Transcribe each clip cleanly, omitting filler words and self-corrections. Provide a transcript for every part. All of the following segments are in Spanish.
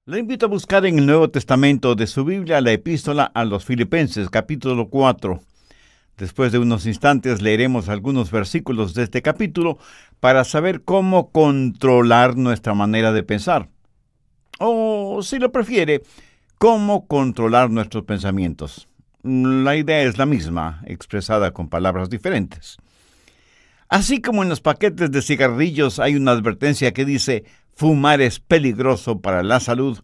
Le invito a buscar en el Nuevo Testamento de su Biblia la epístola a los Filipenses, capítulo 4. Después de unos instantes leeremos algunos versículos de este capítulo para saber cómo controlar nuestra manera de pensar. O, si lo prefiere, cómo controlar nuestros pensamientos. La idea es la misma, expresada con palabras diferentes. Así como en los paquetes de cigarrillos hay una advertencia que dice fumar es peligroso para la salud,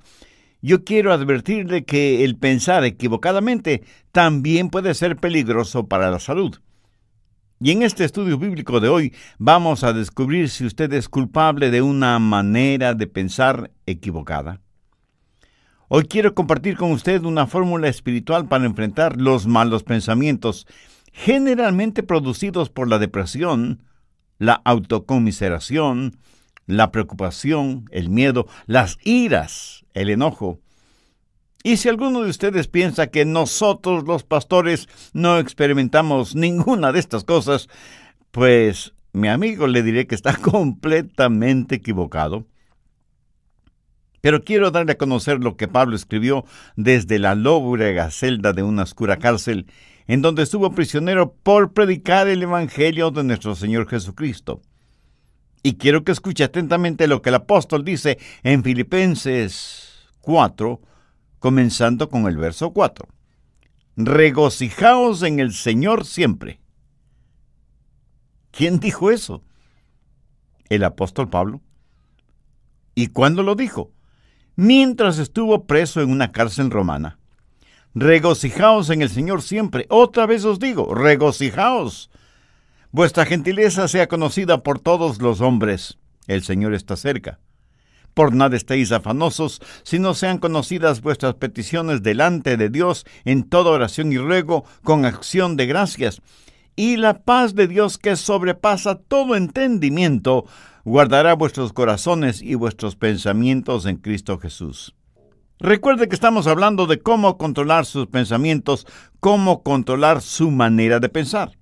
yo quiero advertirle que el pensar equivocadamente también puede ser peligroso para la salud. Y en este estudio bíblico de hoy vamos a descubrir si usted es culpable de una manera de pensar equivocada. Hoy quiero compartir con usted una fórmula espiritual para enfrentar los malos pensamientos, generalmente producidos por la depresión, la autocomiseración, la preocupación, el miedo, las iras, el enojo. Y si alguno de ustedes piensa que nosotros los pastores no experimentamos ninguna de estas cosas, pues mi amigo le diré que está completamente equivocado. Pero quiero darle a conocer lo que Pablo escribió desde la lóbrega celda de una oscura cárcel, en donde estuvo prisionero por predicar el Evangelio de nuestro Señor Jesucristo. Y quiero que escuche atentamente lo que el apóstol dice en Filipenses 4, comenzando con el verso 4. Regocijaos en el Señor siempre. ¿Quién dijo eso? El apóstol Pablo. ¿Y cuándo lo dijo? Mientras estuvo preso en una cárcel romana. Regocijaos en el Señor siempre. Otra vez os digo, regocijaos. Vuestra gentileza sea conocida por todos los hombres. El Señor está cerca. Por nada estéis afanosos, sino sean conocidas vuestras peticiones delante de Dios en toda oración y ruego, con acción de gracias. Y la paz de Dios, que sobrepasa todo entendimiento, guardará vuestros corazones y vuestros pensamientos en Cristo Jesús. Recuerde que estamos hablando de cómo controlar sus pensamientos, cómo controlar su manera de pensar.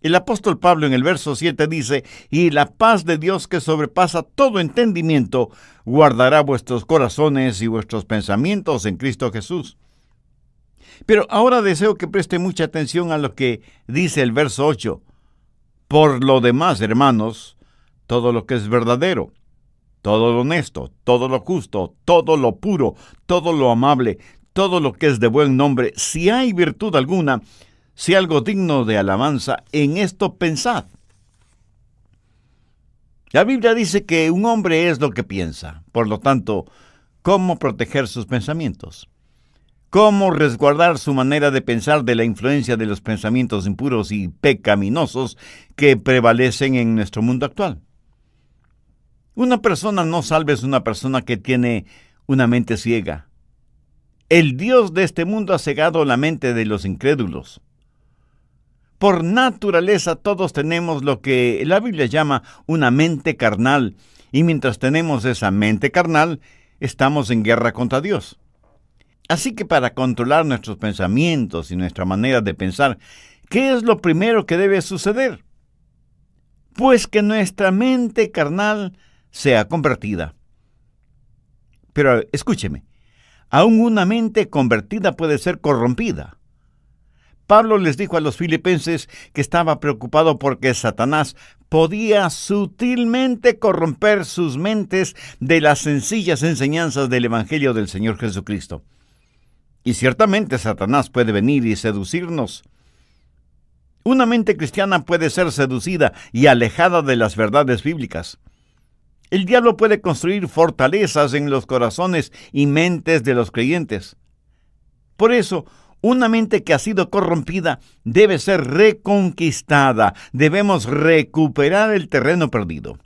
El apóstol Pablo en el verso 7 dice, y la paz de Dios que sobrepasa todo entendimiento, guardará vuestros corazones y vuestros pensamientos en Cristo Jesús. Pero ahora deseo que preste mucha atención a lo que dice el verso 8. Por lo demás, hermanos, todo lo que es verdadero, todo lo honesto, todo lo justo, todo lo puro, todo lo amable, todo lo que es de buen nombre, si hay virtud alguna, si algo digno de alabanza, en esto pensad. La Biblia dice que un hombre es lo que piensa. Por lo tanto, ¿cómo proteger sus pensamientos? ¿Cómo resguardar su manera de pensar de la influencia de los pensamientos impuros y pecaminosos que prevalecen en nuestro mundo actual? Una persona no salva es una persona que tiene una mente ciega. El Dios de este mundo ha cegado la mente de los incrédulos. Por naturaleza todos tenemos lo que la Biblia llama una mente carnal, y mientras tenemos esa mente carnal, estamos en guerra contra Dios. Así que para controlar nuestros pensamientos y nuestra manera de pensar, ¿qué es lo primero que debe suceder? Pues que nuestra mente carnal sea convertida. Pero escúcheme, aún una mente convertida puede ser corrompida. Pablo les dijo a los filipenses que estaba preocupado porque Satanás podía sutilmente corromper sus mentes de las sencillas enseñanzas del Evangelio del Señor Jesucristo. Y ciertamente Satanás puede venir y seducirnos. Una mente cristiana puede ser seducida y alejada de las verdades bíblicas. El diablo puede construir fortalezas en los corazones y mentes de los creyentes. Por eso, una mente que ha sido corrompida debe ser reconquistada. Debemos recuperar el terreno perdido.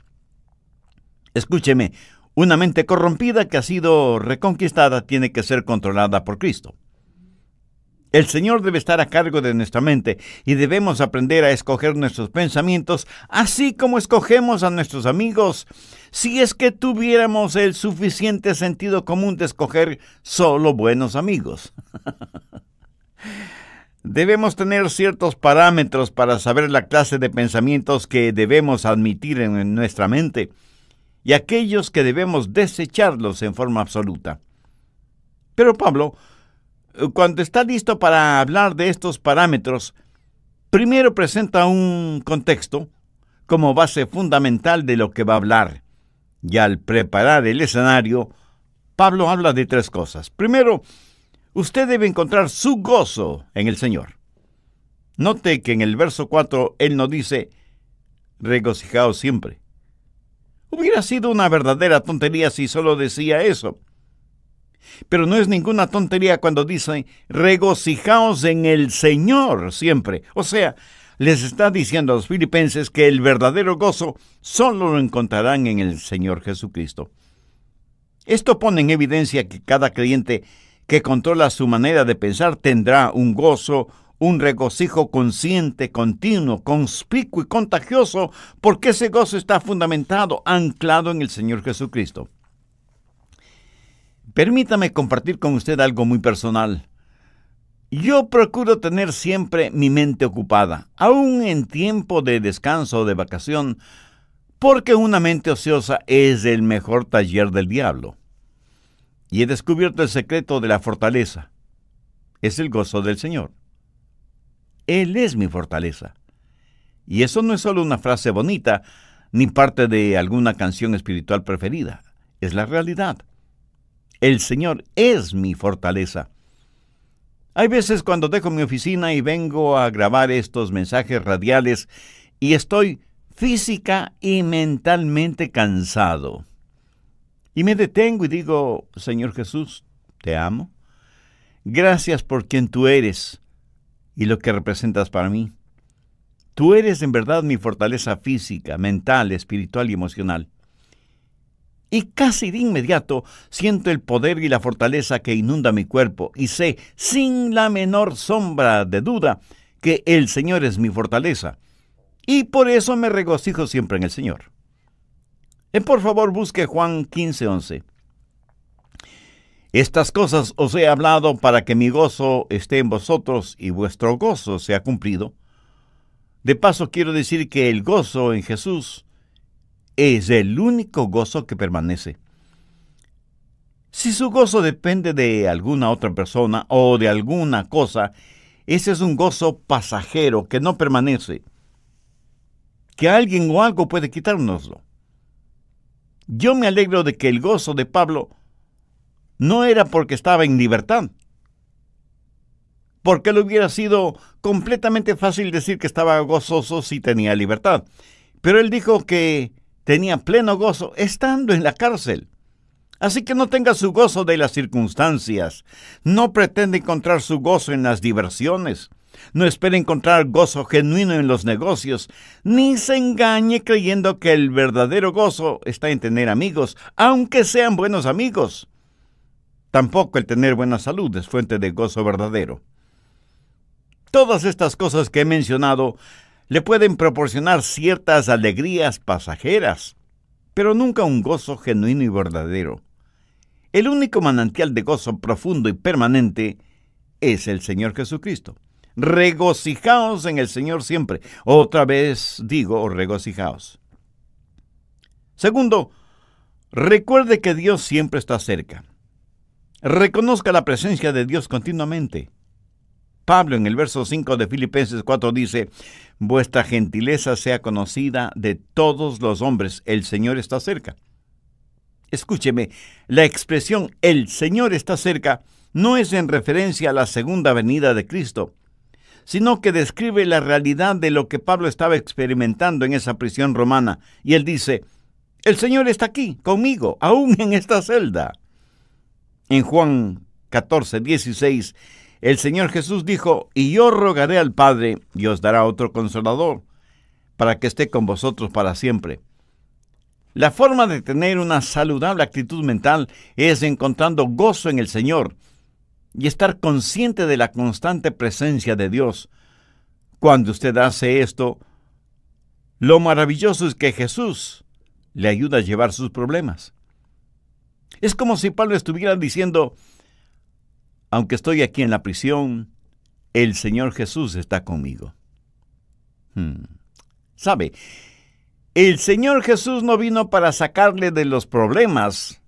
Escúcheme, una mente corrompida que ha sido reconquistada tiene que ser controlada por Cristo. El Señor debe estar a cargo de nuestra mente y debemos aprender a escoger nuestros pensamientos, así como escogemos a nuestros amigos, si es que tuviéramos el suficiente sentido común de escoger solo buenos amigos. Debemos tener ciertos parámetros para saber la clase de pensamientos que debemos admitir en nuestra mente y aquellos que debemos desecharlos en forma absoluta. Pero Pablo, cuando está listo para hablar de estos parámetros, primero presenta un contexto como base fundamental de lo que va a hablar. Y al preparar el escenario, Pablo habla de tres cosas. Primero, usted debe encontrar su gozo en el Señor. Note que en el verso 4 él no dice, regocijaos siempre. Hubiera sido una verdadera tontería si solo decía eso. Pero no es ninguna tontería cuando dice, regocijaos en el Señor siempre. O sea, les está diciendo a los filipenses que el verdadero gozo solo lo encontrarán en el Señor Jesucristo. Esto pone en evidencia que cada creyente que controla su manera de pensar tendrá un gozo, un regocijo consciente, continuo, conspicuo y contagioso, porque ese gozo está fundamentado, anclado en el Señor Jesucristo. Permítame compartir con usted algo muy personal. Yo procuro tener siempre mi mente ocupada, aún en tiempo de descanso o de vacación, porque una mente ociosa es el mejor taller del diablo. Y he descubierto el secreto de la fortaleza. Es el gozo del Señor. Él es mi fortaleza. Y eso no es solo una frase bonita, ni parte de alguna canción espiritual preferida. Es la realidad. El Señor es mi fortaleza. Hay veces cuando dejo mi oficina y vengo a grabar estos mensajes radiales y estoy física y mentalmente cansado. Y me detengo y digo, Señor Jesús, te amo. Gracias por quien tú eres y lo que representas para mí. Tú eres en verdad mi fortaleza física, mental, espiritual y emocional. Y casi de inmediato siento el poder y la fortaleza que inunda mi cuerpo y sé, sin la menor sombra de duda, que el Señor es mi fortaleza. Y por eso me regocijo siempre en el Señor. Por favor, busque Juan 15:11. Estas cosas os he hablado para que mi gozo esté en vosotros y vuestro gozo sea cumplido. De paso, quiero decir que el gozo en Jesús es el único gozo que permanece. Si su gozo depende de alguna otra persona o de alguna cosa, ese es un gozo pasajero que no permanece. Que alguien o algo puede quitárnoslo. Yo me alegro de que el gozo de Pablo no era porque estaba en libertad, porque le hubiera sido completamente fácil decir que estaba gozoso si tenía libertad. Pero él dijo que tenía pleno gozo estando en la cárcel. Así que no tenga su gozo de las circunstancias. No pretende encontrar su gozo en las diversiones. No espere encontrar gozo genuino en los negocios. Ni se engañe creyendo que el verdadero gozo está en tener amigos, aunque sean buenos amigos. Tampoco el tener buena salud es fuente de gozo verdadero. Todas estas cosas que he mencionado le pueden proporcionar ciertas alegrías pasajeras, pero nunca un gozo genuino y verdadero. El único manantial de gozo profundo y permanente es el Señor Jesucristo. Regocijaos en el Señor siempre. Otra vez digo, regocijaos. Segundo, recuerde que Dios siempre está cerca. Reconozca la presencia de Dios continuamente. Pablo en el verso 5 de Filipenses 4 dice, vuestra gentileza sea conocida de todos los hombres, el Señor está cerca. Escúcheme, la expresión el Señor está cerca no es en referencia a la segunda venida de Cristo, sino que describe la realidad de lo que Pablo estaba experimentando en esa prisión romana. Y él dice, el Señor está aquí, conmigo, aún en esta celda. En Juan 14:16, el Señor Jesús dijo, y yo rogaré al Padre, y os dará otro consolador, para que esté con vosotros para siempre. La forma de tener una saludable actitud mental es encontrando gozo en el Señor y estar consciente de la constante presencia de Dios. Cuando usted hace esto, lo maravilloso es que Jesús le ayuda a llevar sus problemas. Es como si Pablo estuviera diciendo, aunque estoy aquí en la prisión, el Señor Jesús está conmigo. ¿Sabe? El Señor Jesús no vino para sacarle de los problemas,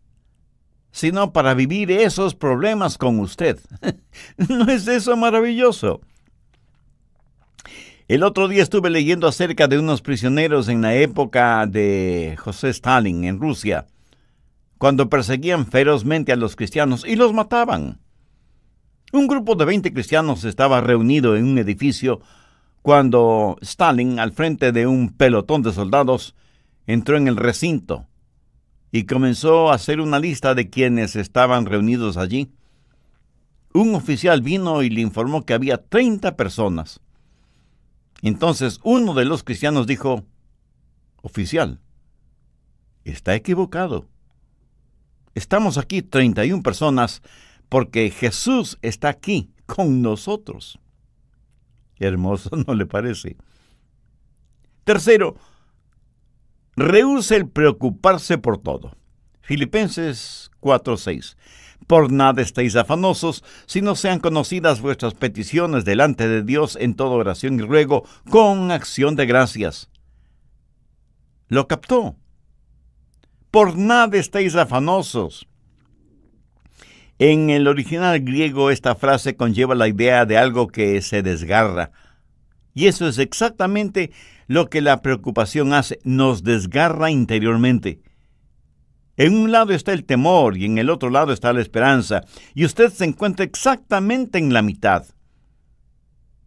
sino para vivir esos problemas con usted. ¿No es eso maravilloso? El otro día estuve leyendo acerca de unos prisioneros en la época de José Stalin en Rusia, cuando perseguían ferozmente a los cristianos y los mataban. Un grupo de 20 cristianos estaba reunido en un edificio cuando Stalin, al frente de un pelotón de soldados, entró en el recinto y comenzó a hacer una lista de quienes estaban reunidos allí. Un oficial vino y le informó que había 30 personas. Entonces uno de los cristianos dijo: oficial, está equivocado. Estamos aquí 31 personas porque Jesús está aquí con nosotros. Hermoso, ¿no le parece? Tercero, rehúse el preocuparse por todo. Filipenses 4:6. Por nada estéis afanosos, sino sean conocidas vuestras peticiones delante de Dios en toda oración y ruego, con acción de gracias. ¿Lo captó? Por nada estéis afanosos. En el original griego esta frase conlleva la idea de algo que se desgarra. Y eso es exactamente lo que la preocupación hace, nos desgarra interiormente. En un lado está el temor y en el otro lado está la esperanza, y usted se encuentra exactamente en la mitad.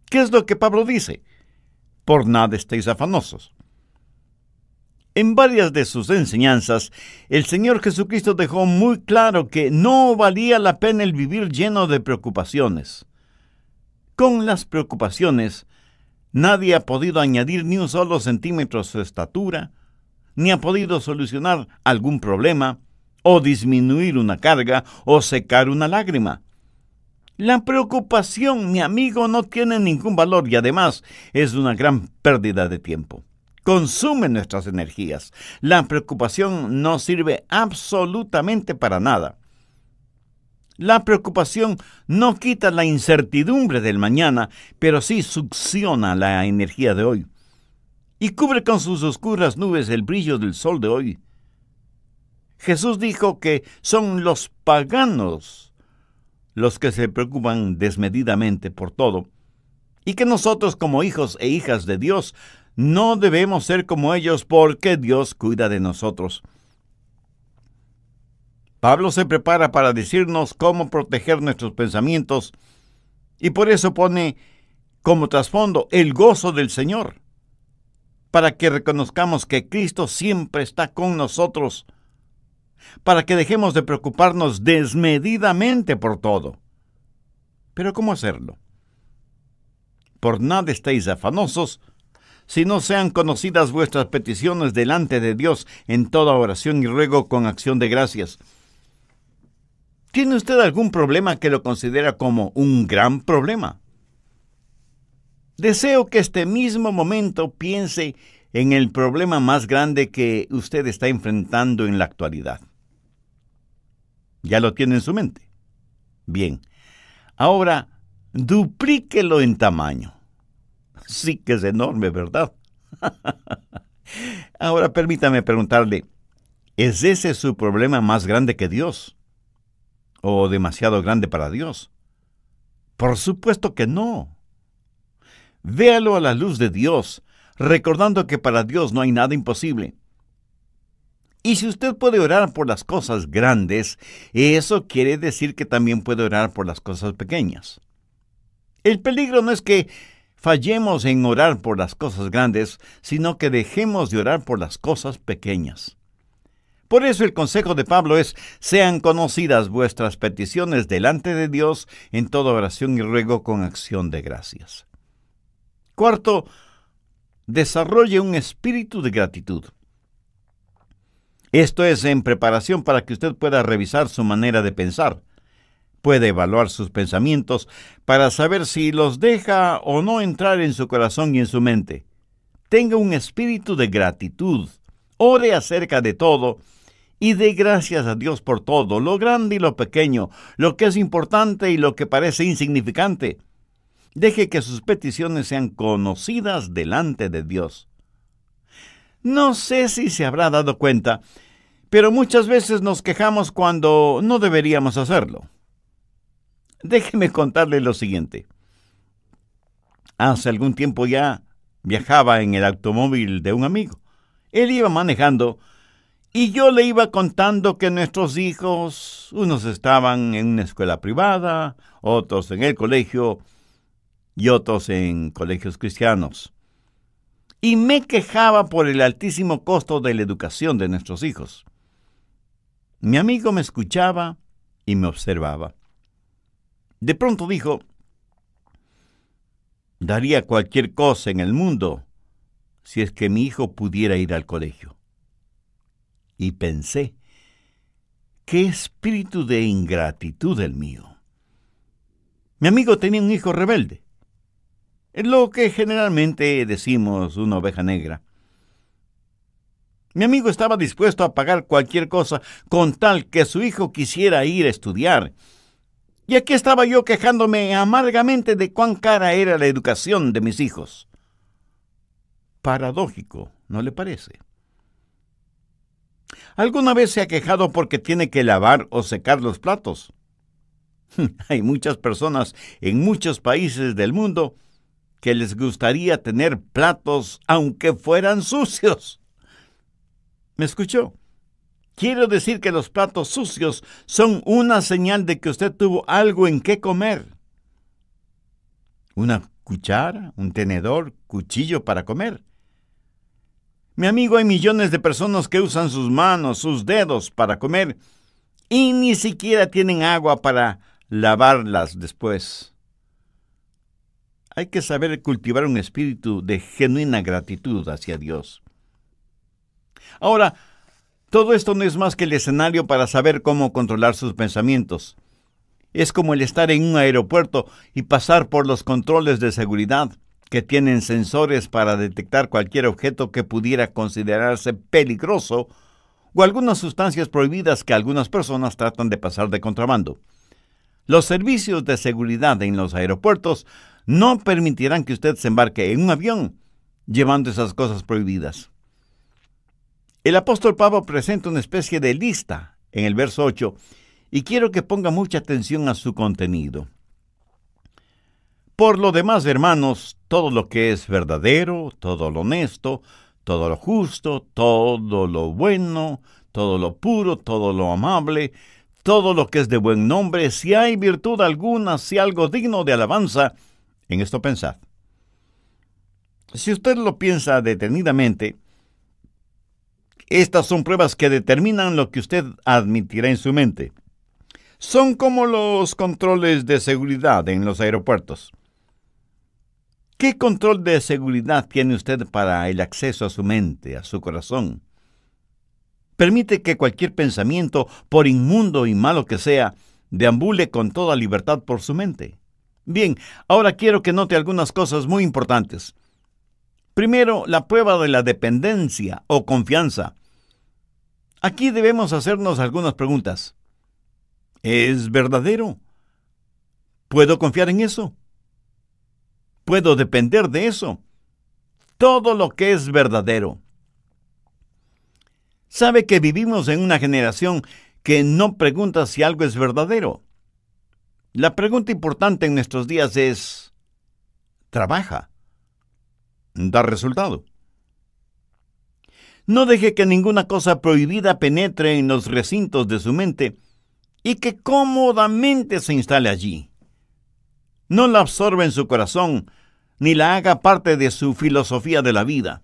¿Qué es lo que Pablo dice? Por nada estéis afanosos. En varias de sus enseñanzas, el Señor Jesucristo dejó muy claro que no valía la pena el vivir lleno de preocupaciones. Con las preocupaciones, nadie ha podido añadir ni un solo centímetro a su estatura, ni ha podido solucionar algún problema, o disminuir una carga, o secar una lágrima. La preocupación, mi amigo, no tiene ningún valor y además es una gran pérdida de tiempo. Consume nuestras energías. La preocupación no sirve absolutamente para nada. La preocupación no quita la incertidumbre del mañana, pero sí succiona la energía de hoy y cubre con sus oscuras nubes el brillo del sol de hoy. Jesús dijo que son los paganos los que se preocupan desmedidamente por todo, y que nosotros como hijos e hijas de Dios no debemos ser como ellos porque Dios cuida de nosotros. Pablo se prepara para decirnos cómo proteger nuestros pensamientos y por eso pone como trasfondo el gozo del Señor, para que reconozcamos que Cristo siempre está con nosotros, para que dejemos de preocuparnos desmedidamente por todo. ¿Pero cómo hacerlo? Por nada estéis afanosos, si no sean conocidas vuestras peticiones delante de Dios en toda oración y ruego con acción de gracias. ¿Tiene usted algún problema que lo considera como un gran problema? Deseo que este mismo momento piense en el problema más grande que usted está enfrentando en la actualidad. ¿Ya lo tiene en su mente? Bien. Ahora, duplíquelo en tamaño. Sí que es enorme, ¿verdad? Ahora permítame preguntarle, ¿es ese su problema más grande que Dios? ¿O demasiado grande para Dios? Por supuesto que no. Véalo a la luz de Dios, recordando que para Dios no hay nada imposible. Y si usted puede orar por las cosas grandes, eso quiere decir que también puede orar por las cosas pequeñas. El peligro no es que fallemos en orar por las cosas grandes, sino que dejemos de orar por las cosas pequeñas. Por eso el consejo de Pablo es: sean conocidas vuestras peticiones delante de Dios en toda oración y ruego con acción de gracias. Cuarto, desarrolle un espíritu de gratitud. Esto es en preparación para que usted pueda revisar su manera de pensar. Puede evaluar sus pensamientos para saber si los deja o no entrar en su corazón y en su mente. Tenga un espíritu de gratitud. Ore acerca de todo y dé gracias a Dios por todo, lo grande y lo pequeño, lo que es importante y lo que parece insignificante. Deje que sus peticiones sean conocidas delante de Dios. No sé si se habrá dado cuenta, Pero muchas veces nos quejamos cuando no deberíamos hacerlo. Déjeme contarle lo siguiente. Hace algún tiempo ya viajaba en el automóvil de un amigo. Él iba manejando y yo le iba contando que nuestros hijos, unos estaban en una escuela privada, otros en el colegio y otros en colegios cristianos. Y me quejaba por el altísimo costo de la educación de nuestros hijos. Mi amigo me escuchaba y me observaba. De pronto dijo: daría cualquier cosa en el mundo si es que mi hijo pudiera ir al colegio. Y pensé, qué espíritu de ingratitud el mío. Mi amigo tenía un hijo rebelde, lo que generalmente decimos una oveja negra. Mi amigo estaba dispuesto a pagar cualquier cosa con tal que su hijo quisiera ir a estudiar. Y aquí estaba yo quejándome amargamente de cuán cara era la educación de mis hijos. Paradójico, ¿no le parece? ¿Alguna vez se ha quejado porque tiene que lavar o secar los platos? Hay muchas personas en muchos países del mundo que les gustaría tener platos aunque fueran sucios. ¿Me escuchó? Quiero decir que los platos sucios son una señal de que usted tuvo algo en qué comer. Una cuchara, un tenedor, cuchillo para comer. Mi amigo, hay millones de personas que usan sus manos, sus dedos para comer y ni siquiera tienen agua para lavarlas después. Hay que saber cultivar un espíritu de genuina gratitud hacia Dios. Ahora, todo esto no es más que el escenario para saber cómo controlar sus pensamientos. Es como el estar en un aeropuerto y pasar por los controles de seguridad que tienen sensores para detectar cualquier objeto que pudiera considerarse peligroso o algunas sustancias prohibidas que algunas personas tratan de pasar de contrabando. Los servicios de seguridad en los aeropuertos no permitirán que usted se embarque en un avión llevando esas cosas prohibidas. El apóstol Pablo presenta una especie de lista en el verso 8 y quiero que ponga mucha atención a su contenido. Por lo demás, hermanos, todo lo que es verdadero, todo lo honesto, todo lo justo, todo lo bueno, todo lo puro, todo lo amable, todo lo que es de buen nombre, si hay virtud alguna, si algo digno de alabanza, en esto pensad. Si usted lo piensa detenidamente, estas son pruebas que determinan lo que usted admitirá en su mente. Son como los controles de seguridad en los aeropuertos. ¿Qué control de seguridad tiene usted para el acceso a su mente, a su corazón? Permite que cualquier pensamiento, por inmundo y malo que sea, deambule con toda libertad por su mente. Bien, ahora quiero que note algunas cosas muy importantes. Primero, la prueba de la dependencia o confianza. Aquí debemos hacernos algunas preguntas. ¿Es verdadero? ¿Puedo confiar en eso? ¿Puedo depender de eso? Todo lo que es verdadero. ¿Sabe que vivimos en una generación que no pregunta si algo es verdadero? La pregunta importante en nuestros días es: ¿trabaja? ¿Da resultado? No deje que ninguna cosa prohibida penetre en los recintos de su mente y que cómodamente se instale allí. No la absorba en su corazón, ni la haga parte de su filosofía de la vida.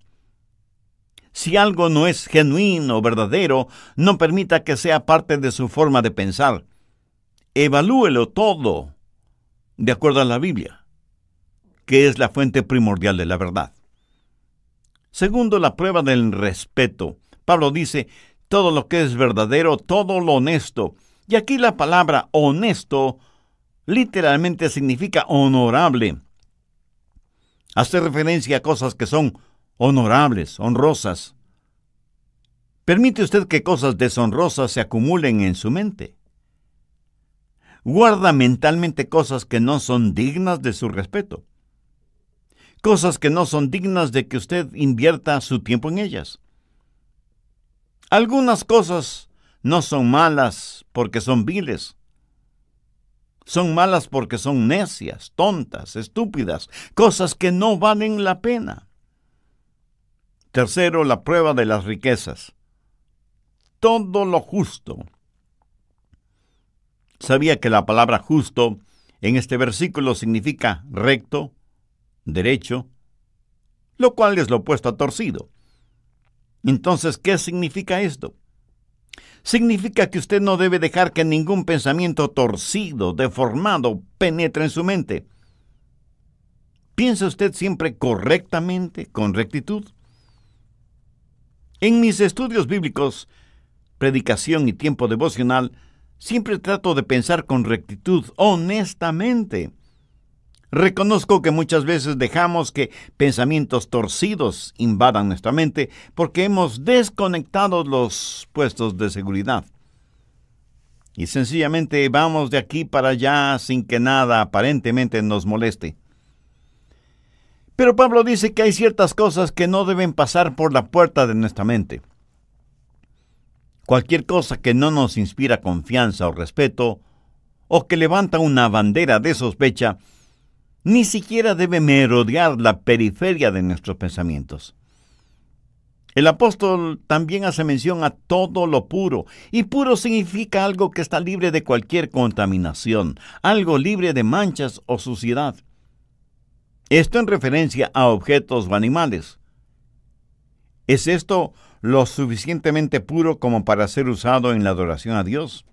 Si algo no es genuino o verdadero, no permita que sea parte de su forma de pensar. Evalúelo todo de acuerdo a la Biblia, que es la fuente primordial de la verdad. Segundo, la prueba del respeto. Pablo dice, todo lo que es verdadero, todo lo honesto. Y aquí la palabra honesto literalmente significa honorable. Hace referencia a cosas que son honorables, honrosas. ¿Permite usted que cosas deshonrosas se acumulen en su mente? Guarda mentalmente cosas que no son dignas de su respeto. Cosas que no son dignas de que usted invierta su tiempo en ellas. Algunas cosas no son malas porque son viles. Son malas porque son necias, tontas, estúpidas, cosas que no valen la pena. Tercero, la prueba de las riquezas. Todo lo justo. ¿Sabía que la palabra justo en este versículo significa recto, derecho, lo cual es lo opuesto a torcido? Entonces, ¿qué significa esto? Significa que usted no debe dejar que ningún pensamiento torcido, deformado, penetre en su mente. ¿Piensa usted siempre correctamente, con rectitud? En mis estudios bíblicos, predicación y tiempo devocional, siempre trato de pensar con rectitud, honestamente. Reconozco que muchas veces dejamos que pensamientos torcidos invadan nuestra mente porque hemos desconectado los puestos de seguridad. Y sencillamente vamos de aquí para allá sin que nada aparentemente nos moleste. Pero Pablo dice que hay ciertas cosas que no deben pasar por la puerta de nuestra mente. Cualquier cosa que no nos inspira confianza o respeto, o que levanta una bandera de sospecha, ni siquiera debe merodear la periferia de nuestros pensamientos. El apóstol también hace mención a todo lo puro, y puro significa algo que está libre de cualquier contaminación, algo libre de manchas o suciedad. Esto en referencia a objetos o animales. ¿Es esto lo suficientemente puro como para ser usado en la adoración a Dios?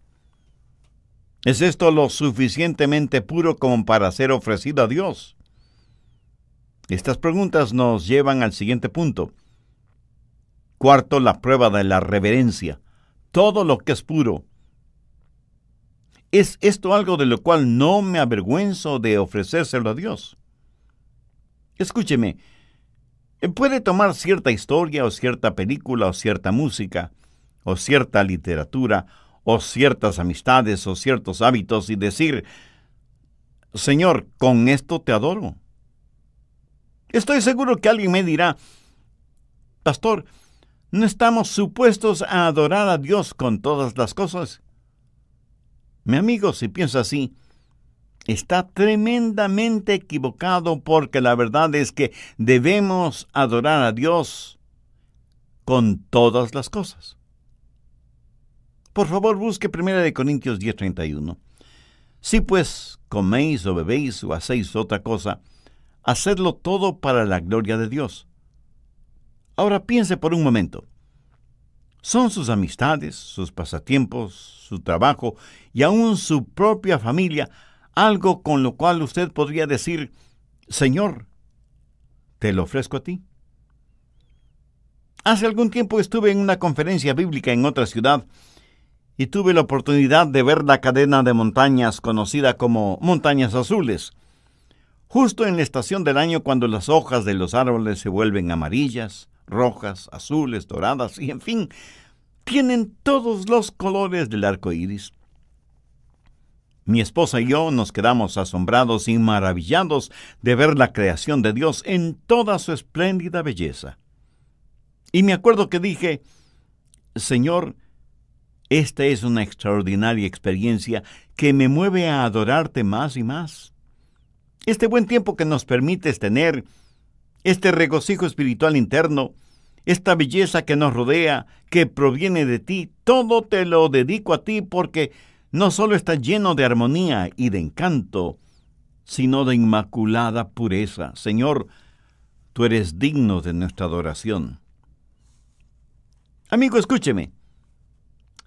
¿Es esto lo suficientemente puro como para ser ofrecido a Dios? Estas preguntas nos llevan al siguiente punto. Cuarto, la prueba de la reverencia. Todo lo que es puro. ¿Es esto algo de lo cual no me avergüenzo de ofrecérselo a Dios? Escúcheme, puede tomar cierta historia o cierta película o cierta música o cierta literatura o ciertas amistades o ciertos hábitos y decir, Señor, con esto te adoro. Estoy seguro que alguien me dirá, Pastor, ¿no estamos supuestos a adorar a Dios con todas las cosas? Mi amigo, si piensa así, está tremendamente equivocado porque la verdad es que debemos adorar a Dios con todas las cosas. Por favor, busque 1 Corintios 10:31. Si pues coméis o bebéis o hacéis otra cosa, hacedlo todo para la gloria de Dios. Ahora piense por un momento. ¿Son sus amistades, sus pasatiempos, su trabajo y aún su propia familia algo con lo cual usted podría decir, Señor, te lo ofrezco a ti? Hace algún tiempo estuve en una conferencia bíblica en otra ciudad y tuve la oportunidad de ver la cadena de montañas conocida como Montañas Azules. Justo en la estación del año cuando las hojas de los árboles se vuelven amarillas, rojas, azules, doradas y, en fin, tienen todos los colores del arco iris. Mi esposa y yo nos quedamos asombrados y maravillados de ver la creación de Dios en toda su espléndida belleza. Y me acuerdo que dije, Señor, esta es una extraordinaria experiencia que me mueve a adorarte más y más. Este buen tiempo que nos permites tener, este regocijo espiritual interno, esta belleza que nos rodea, que proviene de ti, todo te lo dedico a ti porque no solo está lleno de armonía y de encanto, sino de inmaculada pureza. Señor, tú eres digno de nuestra adoración. Amigo, escúcheme.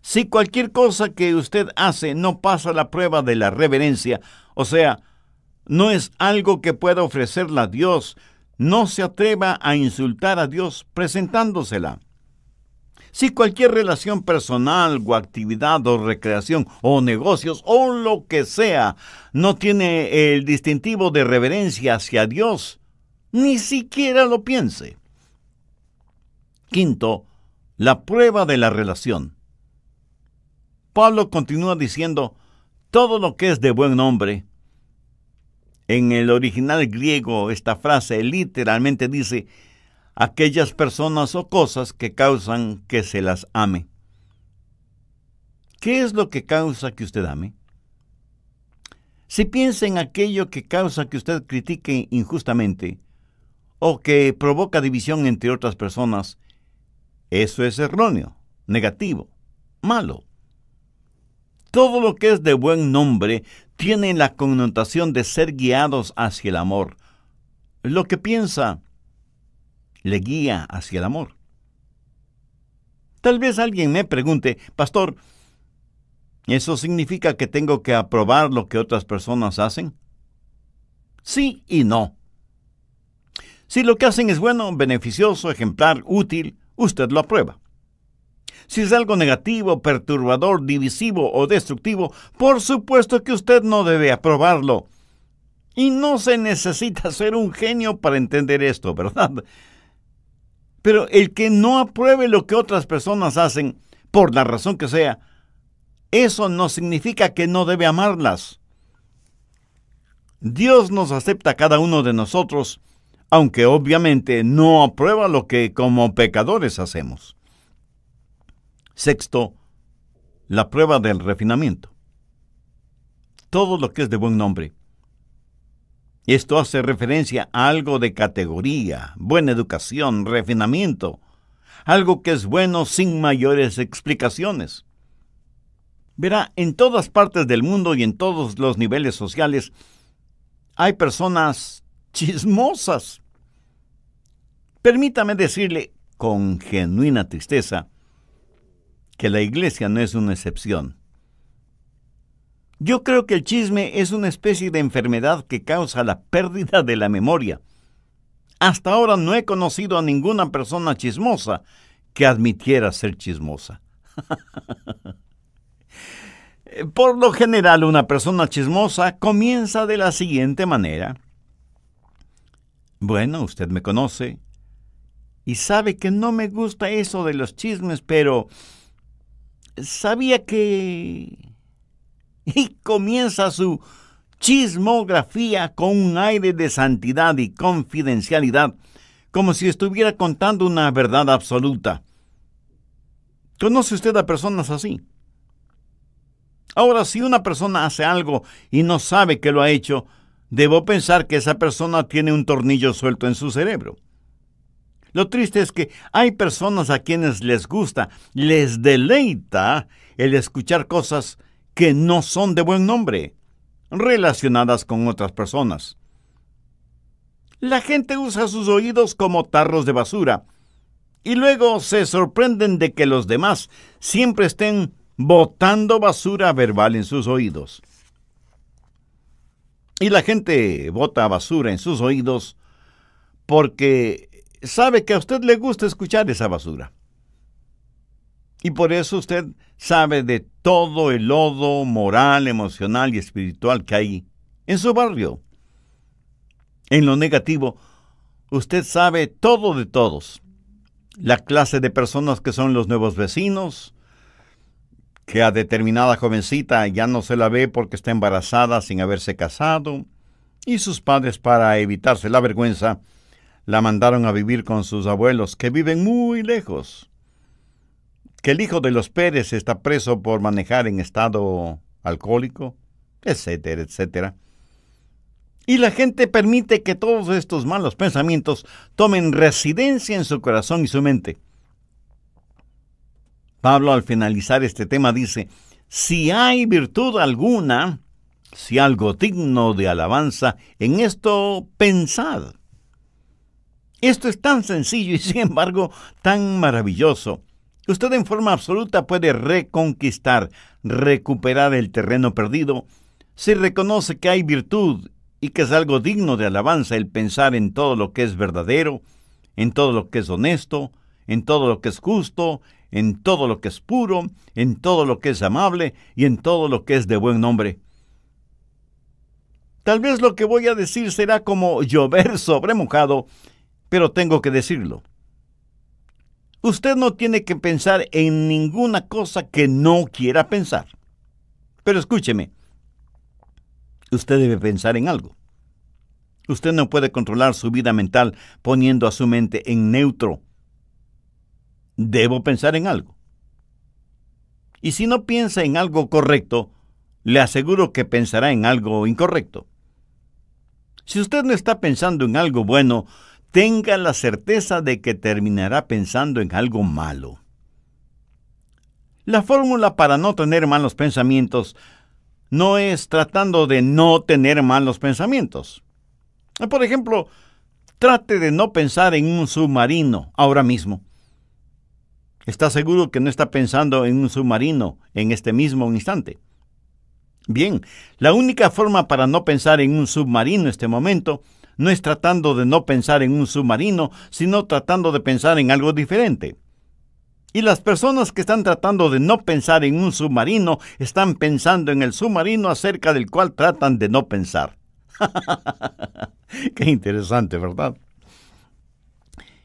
Si cualquier cosa que usted hace no pasa la prueba de la reverencia, o sea, no es algo que pueda ofrecerle a Dios, no se atreva a insultar a Dios presentándosela. Si cualquier relación personal o actividad o recreación o negocios o lo que sea no tiene el distintivo de reverencia hacia Dios, ni siquiera lo piense. Quinto, la prueba de la relación. Pablo continúa diciendo, todo lo que es de buen nombre. En el original griego, esta frase literalmente dice, aquellas personas o cosas que causan que se las ame. ¿Qué es lo que causa que usted ame? Si piensa en aquello que causa que usted critique injustamente o que provoca división entre otras personas, eso es erróneo, negativo, malo. Todo lo que es de buen nombre tiene la connotación de ser guiados hacia el amor. Lo que piensa le guía hacia el amor. Tal vez alguien me pregunte, pastor, ¿eso significa que tengo que aprobar lo que otras personas hacen? Sí y no. Si lo que hacen es bueno, beneficioso, ejemplar, útil, usted lo aprueba. Si es algo negativo, perturbador, divisivo o destructivo, por supuesto que usted no debe aprobarlo. Y no se necesita ser un genio para entender esto, ¿verdad? Pero el que no apruebe lo que otras personas hacen, por la razón que sea, eso no significa que no debe amarlas. Dios nos acepta a cada uno de nosotros, aunque obviamente no aprueba lo que como pecadores hacemos. Sexto, la prueba del refinamiento. Todo lo que es de buen nombre. Esto hace referencia a algo de categoría, buena educación, refinamiento, algo que es bueno sin mayores explicaciones. Verá, en todas partes del mundo y en todos los niveles sociales hay personas chismosas. Permítame decirle con genuina tristeza que la iglesia no es una excepción. Yo creo que el chisme es una especie de enfermedad que causa la pérdida de la memoria. Hasta ahora no he conocido a ninguna persona chismosa que admitiera ser chismosa. Por lo general, una persona chismosa comienza de la siguiente manera. Bueno, usted me conoce y sabe que no me gusta eso de los chismes, pero sabía que... Y comienza su chismografía con un aire de santidad y confidencialidad, como si estuviera contando una verdad absoluta. ¿Conoce usted a personas así? Ahora, si una persona hace algo y no sabe que lo ha hecho, debo pensar que esa persona tiene un tornillo suelto en su cerebro. Lo triste es que hay personas a quienes les gusta, les deleita el escuchar cosas que no son de buen nombre, relacionadas con otras personas. La gente usa sus oídos como tarros de basura y luego se sorprenden de que los demás siempre estén botando basura verbal en sus oídos. Y la gente bota basura en sus oídos porque sabe que a usted le gusta escuchar esa basura. Y por eso usted sabe de todo el lodo moral, emocional y espiritual que hay en su barrio. En lo negativo, usted sabe todo de todos. La clase de personas que son los nuevos vecinos, que a determinada jovencita ya no se la ve porque está embarazada sin haberse casado, y sus padres, para evitarse la vergüenza, la mandaron a vivir con sus abuelos, que viven muy lejos. Que el hijo de los Pérez está preso por manejar en estado alcohólico, etcétera, etcétera. Y la gente permite que todos estos malos pensamientos tomen residencia en su corazón y su mente. Pablo, al finalizar este tema, dice, si hay virtud alguna, si algo digno de alabanza, en esto pensad. Esto es tan sencillo y sin embargo tan maravilloso. Usted en forma absoluta puede reconquistar, recuperar el terreno perdido si reconoce que hay virtud y que es algo digno de alabanza el pensar en todo lo que es verdadero, en todo lo que es honesto, en todo lo que es justo, en todo lo que es puro, en todo lo que es amable y en todo lo que es de buen nombre. Tal vez lo que voy a decir será como llover sobre mojado, pero tengo que decirlo. Usted no tiene que pensar en ninguna cosa que no quiera pensar. Pero escúcheme, usted debe pensar en algo. Usted no puede controlar su vida mental poniendo a su mente en neutro. Debo pensar en algo. Y si no piensa en algo correcto, le aseguro que pensará en algo incorrecto. Si usted no está pensando en algo bueno, tenga la certeza de que terminará pensando en algo malo. La fórmula para no tener malos pensamientos no es tratando de no tener malos pensamientos. Por ejemplo, trate de no pensar en un submarino ahora mismo. ¿Está seguro que no está pensando en un submarino en este mismo instante? Bien, la única forma para no pensar en un submarino en este momento no es tratando de no pensar en un submarino, sino tratando de pensar en algo diferente. Y las personas que están tratando de no pensar en un submarino están pensando en el submarino acerca del cual tratan de no pensar. Qué interesante, ¿verdad?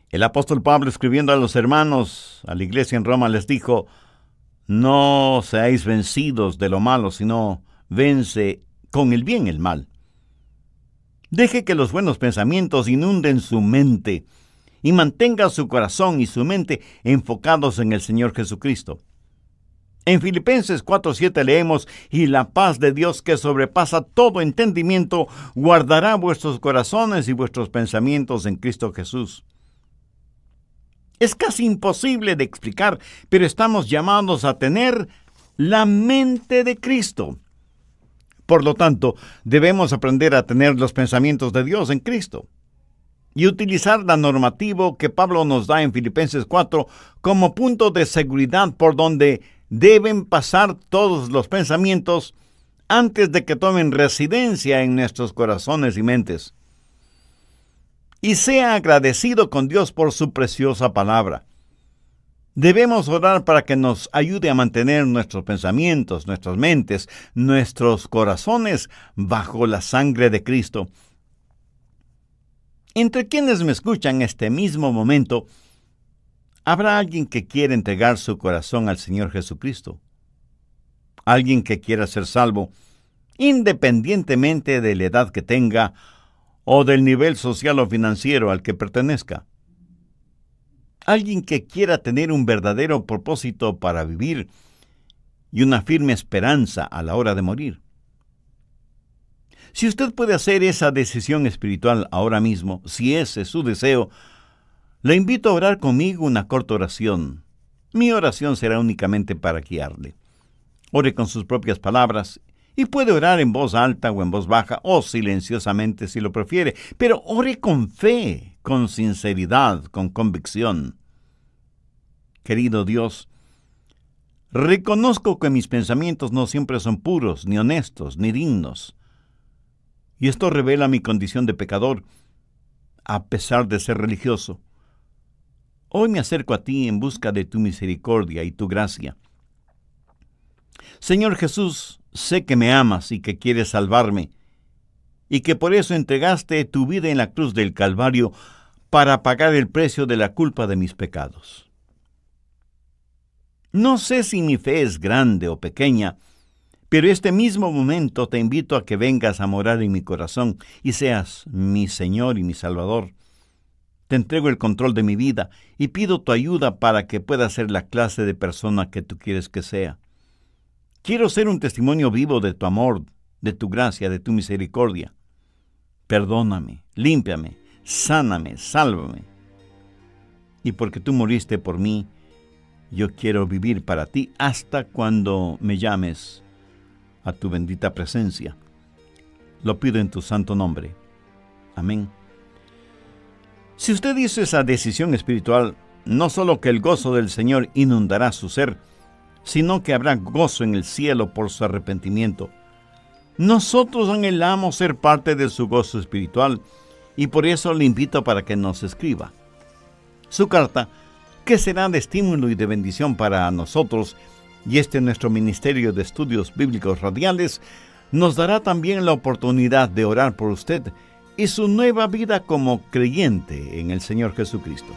El apóstol Pablo, escribiendo a los hermanos, a la iglesia en Roma, les dijo: no seáis vencidos de lo malo, sino vence con el bien el mal. Deje que los buenos pensamientos inunden su mente y mantenga su corazón y su mente enfocados en el Señor Jesucristo. En Filipenses 4:7 leemos: y la paz de Dios, que sobrepasa todo entendimiento, guardará vuestros corazones y vuestros pensamientos en Cristo Jesús. Es casi imposible de explicar, pero estamos llamados a tener la mente de Cristo. Por lo tanto, debemos aprender a tener los pensamientos de Dios en Cristo y utilizar la normativa que Pablo nos da en Filipenses 4 como punto de seguridad por donde deben pasar todos los pensamientos antes de que tomen residencia en nuestros corazones y mentes. Y sea agradecido con Dios por su preciosa palabra. Debemos orar para que nos ayude a mantener nuestros pensamientos, nuestras mentes, nuestros corazones bajo la sangre de Cristo. Entre quienes me escuchan en este mismo momento, ¿habrá alguien que quiera entregar su corazón al Señor Jesucristo? Alguien que quiera ser salvo, independientemente de la edad que tenga o del nivel social o financiero al que pertenezca. Alguien que quiera tener un verdadero propósito para vivir y una firme esperanza a la hora de morir. Si usted puede hacer esa decisión espiritual ahora mismo, si ese es su deseo, le invito a orar conmigo una corta oración. Mi oración será únicamente para guiarle. Ore con sus propias palabras y puede orar en voz alta o en voz baja o silenciosamente si lo prefiere, pero ore con fe, con sinceridad, con convicción. Querido Dios, reconozco que mis pensamientos no siempre son puros, ni honestos, ni dignos. Y esto revela mi condición de pecador, a pesar de ser religioso. Hoy me acerco a ti en busca de tu misericordia y tu gracia. Señor Jesús, sé que me amas y que quieres salvarme, y que por eso entregaste tu vida en la cruz del Calvario para pagar el precio de la culpa de mis pecados. No sé si mi fe es grande o pequeña, pero este mismo momento te invito a que vengas a morar en mi corazón y seas mi Señor y mi Salvador. Te entrego el control de mi vida y pido tu ayuda para que pueda ser la clase de persona que tú quieres que sea. Quiero ser un testimonio vivo de tu amor, de tu gracia, de tu misericordia. Perdóname, límpiame, sáname, sálvame. Y porque tú moriste por mí, yo quiero vivir para ti hasta cuando me llames a tu bendita presencia. Lo pido en tu santo nombre. Amén. Si usted hizo esa decisión espiritual, no solo que el gozo del Señor inundará su ser, sino que habrá gozo en el cielo por su arrepentimiento. Nosotros anhelamos ser parte de su gozo espiritual y por eso le invito para que nos escriba su carta, que será de estímulo y de bendición para nosotros, y nuestro Ministerio de Estudios Bíblicos Radiales nos dará también la oportunidad de orar por usted y su nueva vida como creyente en el Señor Jesucristo.